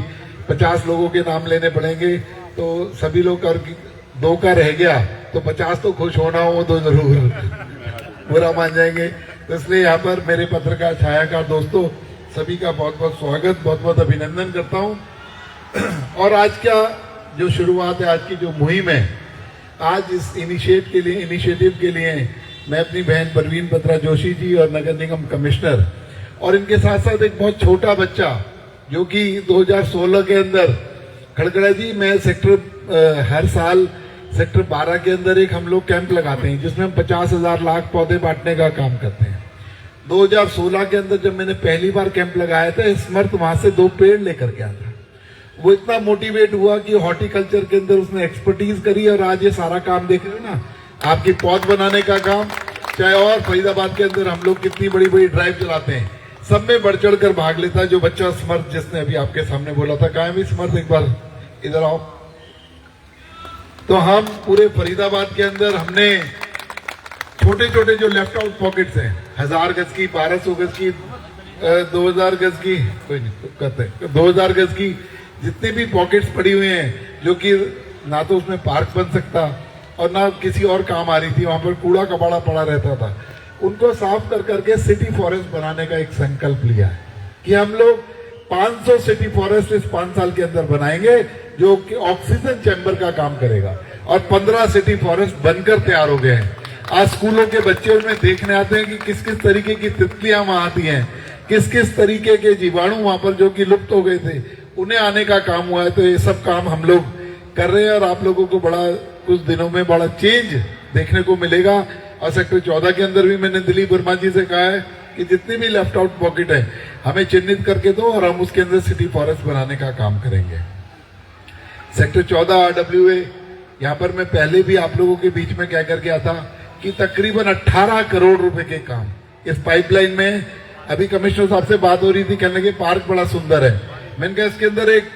50 लोगों के नाम लेने पड़ेंगे, तो सभी लोग कर 2 का रह गया तो 50 तो खुश होना हो तो जरूर बुरा मान जाएंगे। तो इसलिए यहाँ पर मेरे पत्रकार छायाकार दोस्तों सभी का बहुत बहुत स्वागत, बहुत बहुत अभिनंदन करता हूँ। और आज का जो शुरुआत है, आज की जो मुहिम है, आज इस इनिशिएटिव के लिए मैं अपनी बहन परवीन बत्रा जोशी जी और नगर निगम कमिश्नर और इनके साथ साथ एक बहुत छोटा बच्चा जो कि 2016 के अंदर खड़गड़ा जी, मैं हर साल सेक्टर 12 के अंदर एक हम लोग कैंप लगाते हैं जिसमें हम 50,000 लाख पौधे बांटने का काम करते हैं। 2016 के अंदर जब मैंने पहली बार कैंप लगाया था, स्मृत वहां से 2 पेड़ लेकर के आया था। वो इतना मोटिवेट हुआ कि हॉर्टिकल्चर के अंदर उसने एक्सपर्टीज करी और आज ये सारा काम देख रहे हो ना, आपकी पौध बनाने का काम चाहे और फरीदाबाद के अंदर हम लोग कितनी बड़ी बड़ी ड्राइव चलाते हैं, सब में बढ़ चढ़ कर भाग लेता है। जो बच्चा समर्थ जिसने अभी आपके सामने बोला था, कहाँ है भी समर्थ, एक बार इधर आओ। तो हम पूरे फरीदाबाद के अंदर हमने छोटे छोटे जो लेफ्ट आउट पॉकेट्स हैं, 1000 गज की, 1200 गज की, 2000 गज की, कोई नहीं तो करते 2000 गज की जितनी भी पॉकेट्स पड़ी हुई हैं, जो कि ना तो उसमें पार्क बन सकता और ना किसी और काम आ रही थी, वहां पर कूड़ा कबाड़ा पड़ा रहता था, उनको साफ कर करके सिटी फॉरेस्ट बनाने का एक संकल्प लिया है कि हम लोग 500 सिटी फॉरेस्ट इस 5 साल के अंदर बनाएंगे, जो कि ऑक्सीजन चैम्बर का काम करेगा। और 15 सिटी फॉरेस्ट बनकर तैयार हो गए हैं। आज स्कूलों के बच्चे उनमें देखने आते हैं कि किस किस तरीके की तितलियां वहां आती हैं, किस किस तरीके के जीवाणु वहां पर जो कि लुप्त हो गए थे, उन्हें आने का काम हुआ है। तो ये सब काम हम लोग कर रहे हैं और आप लोगों को बड़ा कुछ दिनों में बड़ा चेंज देखने को मिलेगा। और सेक्टर 14 के अंदर भी मैंने दिलीप वर्मा जी से कहा है कि जितनी भी लेफ्ट आउट पॉकेट है हमें चिन्हित करके दो और हम उसके अंदर सिटी फॉरेस्ट बनाने का काम करेंगे। सेक्टर 14 RWA, यहाँ पर मैं पहले भी आप लोगों के बीच में कह कर गया था कि तकरीबन 18 करोड़ रुपए के काम इस पाइपलाइन में। अभी कमिश्नर साहब से बात हो रही थी, कहने लगे पार्क बड़ा सुंदर है। मैंने कहा इसके अंदर एक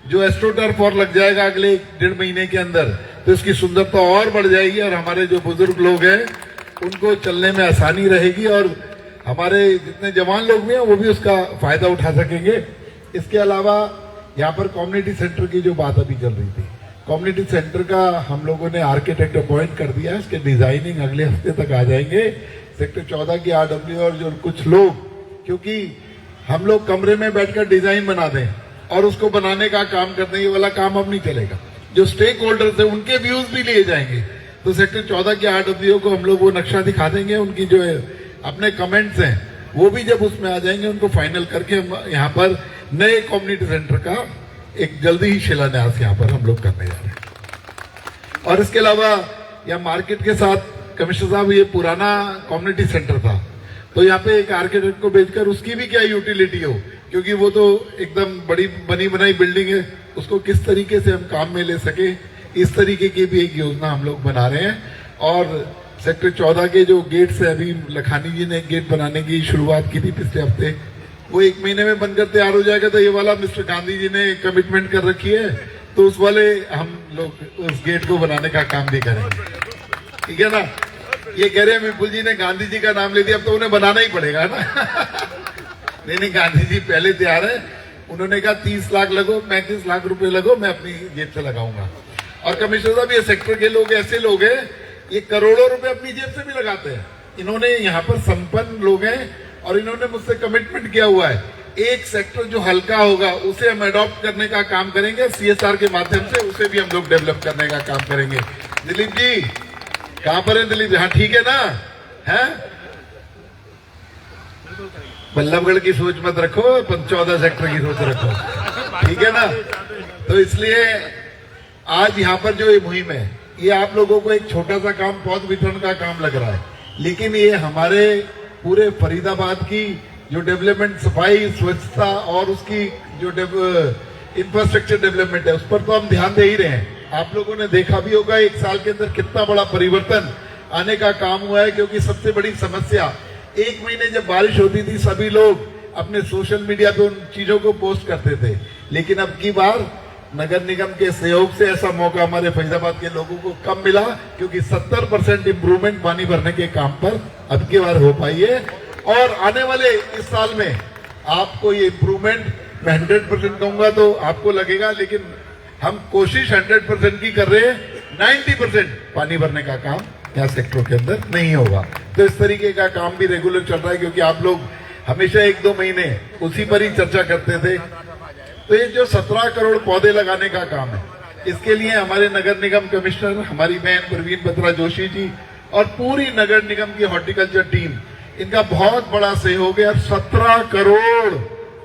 जो एस्ट्रोटर्फ और लग जाएगा अगले 1.5 महीने के अंदर, तो इसकी सुंदरता और बढ़ जाएगी और हमारे जो बुजुर्ग लोग हैं उनको चलने में आसानी रहेगी और हमारे जितने जवान लोग भी हैं वो भी उसका फायदा उठा सकेंगे। इसके अलावा यहाँ पर कम्युनिटी सेंटर की जो बात अभी चल रही थी, कम्युनिटी सेंटर का हम लोगों ने आर्किटेक्ट अपॉइंट कर दिया है, इसके डिजाइनिंग अगले हफ्ते तक आ जाएंगे। सेक्टर 14 की RWA और जो कुछ लोग, क्योंकि हम लोग कमरे में बैठकर डिजाइन बना दें और उसको बनाने का काम करने, ये वाला काम अब नहीं चलेगा। जो स्टेक होल्डर्स है उनके व्यूज भी लिए जाएंगे। तो सेक्टर 14 की RWA को हम लोग वो नक्शा दिखा देंगे, उनकी जो है अपने कमेंट्स हैं वो भी जब उसमें आ जाएंगे उनको फाइनल करके हम यहाँ पर नए कम्युनिटी सेंटर का एक जल्दी ही शिलान्यास यहाँ पर हम लोग करने जा रहे हैं। और इसके अलावा यहाँ मार्केट के साथ कमिश्नर साहब, ये पुराना कम्युनिटी सेंटर था, तो यहाँ पे एक आर्किटेक्ट को भेजकर उसकी भी क्या यूटिलिटी हो, क्योंकि वो तो एकदम बड़ी बनी बनाई बिल्डिंग है, उसको किस तरीके से हम काम में ले सके, इस तरीके की भी एक योजना हम लोग बना रहे हैं। और सेक्टर 14 के जो गेट्स है, अभी लखानी जी ने एक गेट बनाने की शुरुआत की थी पिछले हफ्ते, वो 1 महीने में बनकर तैयार हो जाएगा। तो ये वाला मिस्टर गांधी जी ने कमिटमेंट कर रखी है, तो उस वाले हम लोग उस गेट को बनाने का काम भी करेंगे, ठीक है ना। ये कह रहे हैं विपुल जी ने गांधी जी का नाम ले दिया, अब तो उन्हें बनाना ही पड़ेगा ना। नहीं, गांधी जी पहले तैयार है, उन्होंने कहा 30 लाख लगो, 35 लाख रुपए लगो, मैं अपनी जेब से लगाऊंगा। और कमिश्नर साहब, ये सेक्टर के लोग ऐसे लोग हैं, ये करोड़ों रुपए अपनी जेब से भी लगाते हैं। इन्होंने यहाँ पर संपन्न लोग हैं और इन्होंने मुझसे कमिटमेंट किया हुआ है, एक सेक्टर जो हल्का होगा उसे हम अडॉप्ट करने का काम करेंगे, CSR के माध्यम से उसे भी हम लोग डेवलप करने का काम करेंगे। दिलीप जी कहां पर है? दिलीप, हाँ ठीक है ना, है बल्लभगढ़ की सोच मत रखो, 14 सेक्टर की सोच रखो, ठीक है ना। तो इसलिए आज यहाँ पर जो ये मुहिम है, ये आप लोगों को एक छोटा सा काम, पौध वितरण का काम लग रहा है, लेकिन ये हमारे पूरे फरीदाबाद की जो डेवलपमेंट, सफाई, स्वच्छता और उसकी जो इंफ्रास्ट्रक्चर डेवलपमेंट है, उस पर तो हम ध्यान दे ही रहे हैं। आप लोगों ने देखा भी होगा 1 साल के अंदर कितना बड़ा परिवर्तन आने का काम हुआ है, क्योंकि सबसे बड़ी समस्या 1 महीने जब बारिश होती थी, सभी लोग अपने सोशल मीडिया पे उन चीजों को पोस्ट करते थे, लेकिन अब की बार नगर निगम के सहयोग से ऐसा मौका हमारे फरीदाबाद के लोगों को कम मिला, क्योंकि 70% इंप्रूवमेंट पानी भरने के काम पर अब की बार हो पाई है। और आने वाले इस साल में आपको ये इंप्रूवमेंट, मैं 100% कहूंगा तो आपको लगेगा, लेकिन हम कोशिश 100% की कर रहे हैं, 90% पानी भरने का काम यहाँ सेक्टरों के अंदर नहीं होगा। तो इस तरीके का काम भी रेगुलर चल रहा है, क्योंकि आप लोग हमेशा 1-2 महीने उसी पर ही चर्चा करते थे। तो ये जो 17 करोड़ पौधे लगाने का काम है, इसके लिए हमारे नगर निगम कमिश्नर, हमारी बहन प्रवीण बत्रा जोशी जी और पूरी नगर निगम की हॉर्टिकल्चर टीम, इनका बहुत बड़ा सहयोग है। और 17 करोड़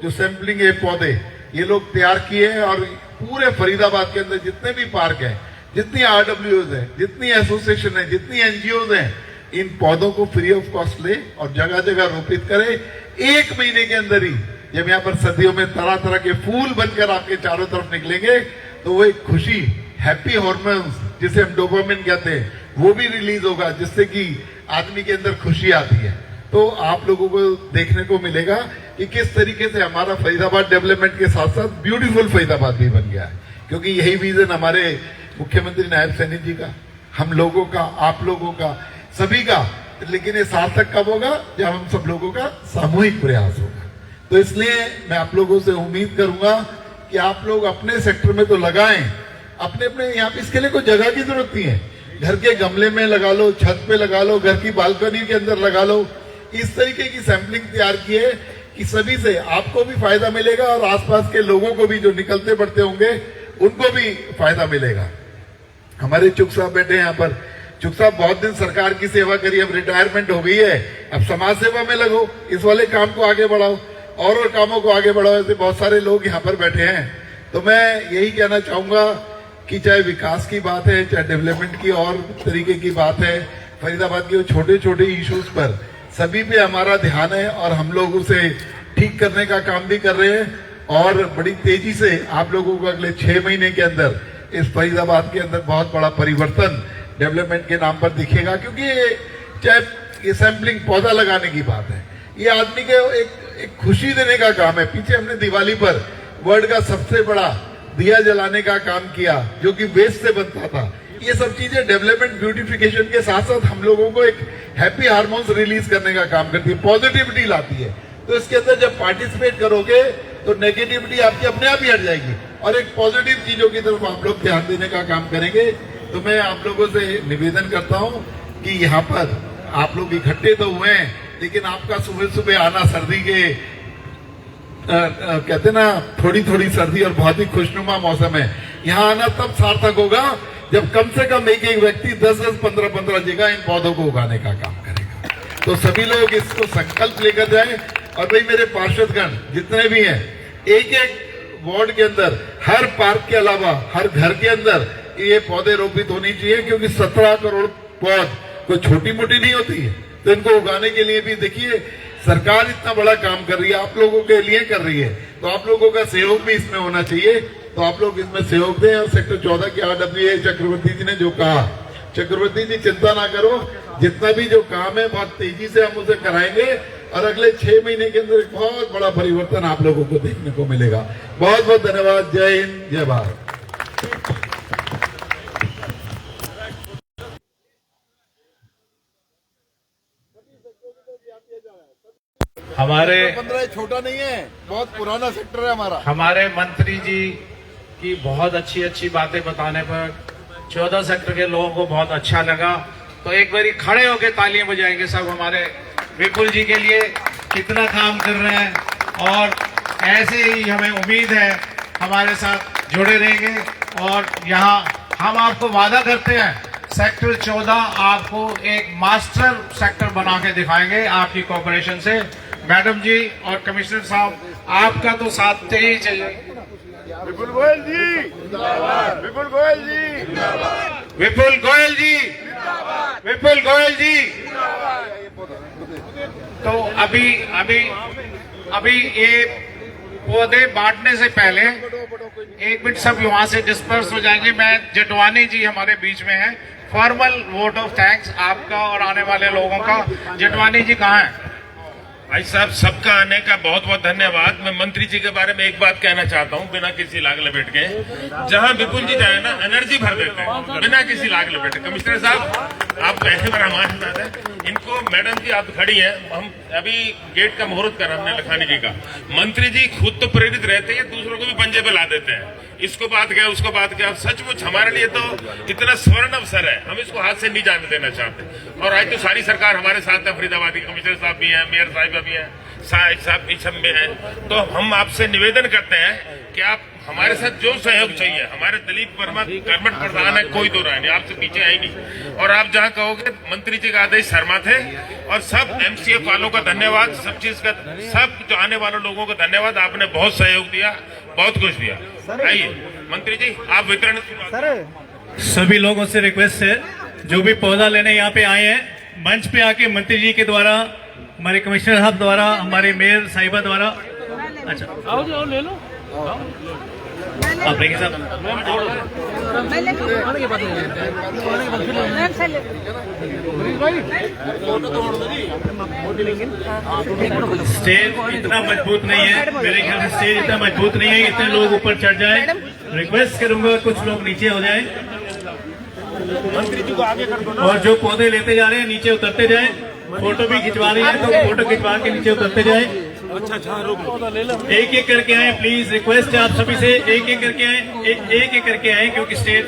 जो सैंपलिंग है पौधे, ये लोग तैयार किए हैं। और पूरे फरीदाबाद के अंदर जितने भी पार्क हैं, जितनी RWAs हैं, जितनी एसोसिएशन है, जितनी NGOs हैं, इन पौधों को फ्री ऑफ कॉस्ट ले और जगह जगह रोपित करे। 1 महीने के अंदर ही जब यहाँ पर सर्दियों में तरह तरह के फूल बनकर आपके चारों तरफ निकलेंगे, तो वो एक खुशी, हैप्पी हार्मोन्स जिसे हम डोपामिन कहते हैं, वो भी रिलीज होगा, जिससे कि आदमी के अंदर खुशी आती है। तो आप लोगों को देखने को मिलेगा कि किस तरीके से हमारा फरीदाबाद डेवलपमेंट के साथ साथ ब्यूटीफुल फरीदाबाद भी बन गया है, क्योंकि यही विजन हमारे मुख्यमंत्री नायब सैनी जी का, हम लोगों का, आप लोगों का, सभी का। लेकिन ये सार्थक कब होगा? जब हम सब लोगों का सामूहिक प्रयास होगा। तो इसलिए मैं आप लोगों से उम्मीद करूंगा कि आप लोग अपने सेक्टर में तो लगाएं, अपने अपने यहाँ पे इसके लिए कोई जगह की जरूरत नहीं है, घर के गमले में लगा लो, छत पे लगा लो, घर की बालकनी के अंदर लगा लो। इस तरीके की सैंपलिंग तैयार की है कि सभी से आपको भी फायदा मिलेगा और आसपास के लोगों को भी, जो निकलते बढ़ते होंगे, उनको भी फायदा मिलेगा। हमारे चुग साहब बैठे हैं यहाँ पर। चुग साहब बहुत दिन सरकार की सेवा करी, अब रिटायरमेंट हो गई है, अब समाज सेवा में लगो, इस वाले काम को आगे बढ़ाओ और कामों को आगे बढ़ाओ। ऐसे बहुत सारे लोग यहाँ पर बैठे हैं। तो मैं यही कहना चाहूंगा कि चाहे विकास की बात है, चाहे डेवलपमेंट की और तरीके की बात है, फरीदाबाद के छोटे छोटे इश्यूज पर सभी पे हमारा ध्यान है और हम लोग उसे ठीक करने का काम भी कर रहे हैं। और बड़ी तेजी से आप लोगों को अगले 6 महीने के अंदर इस फरीदाबाद के अंदर बहुत बड़ा परिवर्तन डेवलपमेंट के नाम पर दिखेगा। क्योंकि चाहे ये सैंपलिंग पौधा लगाने की बात है, ये आदमी के एक खुशी देने का काम है। पीछे हमने दिवाली पर वर्ल्ड का सबसे बड़ा दिया जलाने का काम किया, जो कि वेस्ट से बनता था। ये सब चीजें डेवलपमेंट ब्यूटिफिकेशन के साथ साथ हम लोगों को एक हैप्पी हार्मोन्स रिलीज करने का काम करती है, पॉजिटिविटी लाती है। तो इसके अंदर जब पार्टिसिपेट करोगे तो नेगेटिविटी आपकी अपने आप ही हट जाएगी और एक पॉजिटिव चीजों की तरफ आप लोग ध्यान देने का काम करेंगे। तो मैं आप लोगों से निवेदन करता हूं कि यहाँ पर आप लोग इकट्ठे तो हुए हैं, लेकिन आपका सुबह सुबह आना सर्दी के कहते ना थोड़ी थोड़ी सर्दी और बहुत ही खुशनुमा मौसम है, यहाँ आना तब सार्थक होगा जब कम से कम एक व्यक्ति 10-10, 15-15 जगह इन पौधों को उगाने का काम करेगा। तो सभी लोग इसको संकल्प लेकर जाएं। और भाई मेरे पार्षदगण जितने भी हैं, एक एक वार्ड के अंदर, हर पार्क के अलावा हर घर के अंदर ये पौधे रोपित होनी चाहिए, क्योंकि 17 करोड़ पौध कोई छोटी मोटी नहीं होती है। तो इनको उगाने के लिए भी देखिए सरकार इतना बड़ा काम कर रही है, आप लोगों के लिए कर रही है, तो आप लोगों का सहयोग भी इसमें होना चाहिए। तो आप लोग इसमें सहयोग दें। और सेक्टर 14 के RWA चक्रवर्ती जी ने जो कहा, चक्रवर्ती जी चिंता ना करो, जितना भी जो काम है बहुत तेजी से हम उसे कराएंगे और अगले 6 महीने के अंदर एक बहुत बड़ा परिवर्तन आप लोगों को देखने को मिलेगा। बहुत बहुत धन्यवाद। जय हिंद, जय भारत। हमारे 15 छोटा नहीं है, बहुत पुराना सेक्टर है हमारा। हमारे मंत्री जी की बहुत अच्छी अच्छी बातें बताने पर 14 सेक्टर के लोगों को बहुत अच्छा लगा। तो एक बारी खड़े होकर तालियां बजाएंगे सब हमारे विपुल जी के लिए, कितना काम कर रहे हैं और ऐसे ही हमें उम्मीद है हमारे साथ जुड़े रहेंगे। और यहाँ हम आपको वादा करते हैं सेक्टर 14 आपको एक मास्टर सेक्टर बना के दिखाएंगे आपकी कोऑपरेशन से। मैडम जी और कमिश्नर साहब, आपका तो साथ चाहिए चाहिए। विपुल गोयल जी, विपुल गोयल जी, विपुल गोयल जी, विपुल गोयल जी। तो अभी ये पौधे बांटने से पहले 1 मिनट सब वहां से डिस्पर्स हो जाएंगे। मैं जटवानी जी हमारे बीच में है, फॉर्मल वोट ऑफ थैंक्स आपका और आने वाले लोगों का। जटवानी जी कहाँ है? भाई साहब, सबका आने का बहुत बहुत धन्यवाद। मैं मंत्री जी के बारे में एक बात कहना चाहता हूं बिना किसी लाग लपेट के। जहां विपुल जी जाए ना, एनर्जी भर देते हैं बिना किसी लाग लपेट। कमिश्नर साहब, आप पहले बार हमारे साथ हैं। इनको मैडम जी आप खड़ी हैं, हम अभी गेट का मुहूर्त करा हमने लखानी जी का। मंत्री जी खुद तो प्रेरित रहते हैं, दूसरों को भी पंजे पे ला देते हैं, इसको बात क्या उसको बात क्या। सचमुच हमारे लिए तो इतना स्वर्ण अवसर है, हम इसको हाथ से नहीं जाने देना चाहते। और आज तो सारी सरकार हमारे साथ है, फरीदाबाद की कमिश्नर साहब भी हैं, मेयर साहिबा भी हैं, साहब भी सब में है। तो हम आपसे निवेदन करते हैं कि आप हमारे साथ जो सहयोग चाहिए, हमारे दिलीप वर्मा कर्मठ प्रधान है, कोई दो राय नहीं, आपसे पीछे आई नहीं। और आप जहां कहोगे, मंत्री जी का आदेश शर्मा थे। और सब MCF वालों का धन्यवाद, सब चीज का, सब जो आने वाले लोगों का धन्यवाद। आपने बहुत सहयोग दिया, बहुत कुछ दिया। आइए मंत्री जी, आप वितरण। सभी लोगों से रिक्वेस्ट है, जो भी पौधा लेने यहाँ पे आए हैं, मंच पे आके मंत्री जी के द्वारा, हमारे कमिश्नर साहब द्वारा, हमारे मेयर साहिबा द्वारा, अच्छा आओ ले लो। आप रेखी साहब स्टेज इतना मजबूत नहीं है, मेरे ख्याल से स्टेज इतना मजबूत नहीं है इतने लोग ऊपर चढ़ जाए। रिक्वेस्ट करूंगा कुछ लोग नीचे हो जाएं और जो पौधे लेते जा रहे हैं नीचे उतरते जाएं। फोटो भी खिंचवा रही है तो फोटो खिंचवा के नीचे उतरते जाएं। एक एक करके आए, प्लीज रिक्वेस्ट है आप सभी से, एक एक करके आए, एक एक करके आए क्योंकि स्टेज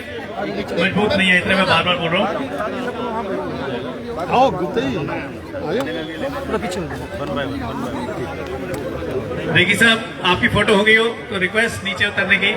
मजबूत नहीं है, इतने मैं बार बार बोल रहा हूँ। रेखी साहब आपकी फोटो हो गई हो तो रिक्वेस्ट नीचे उतरने की।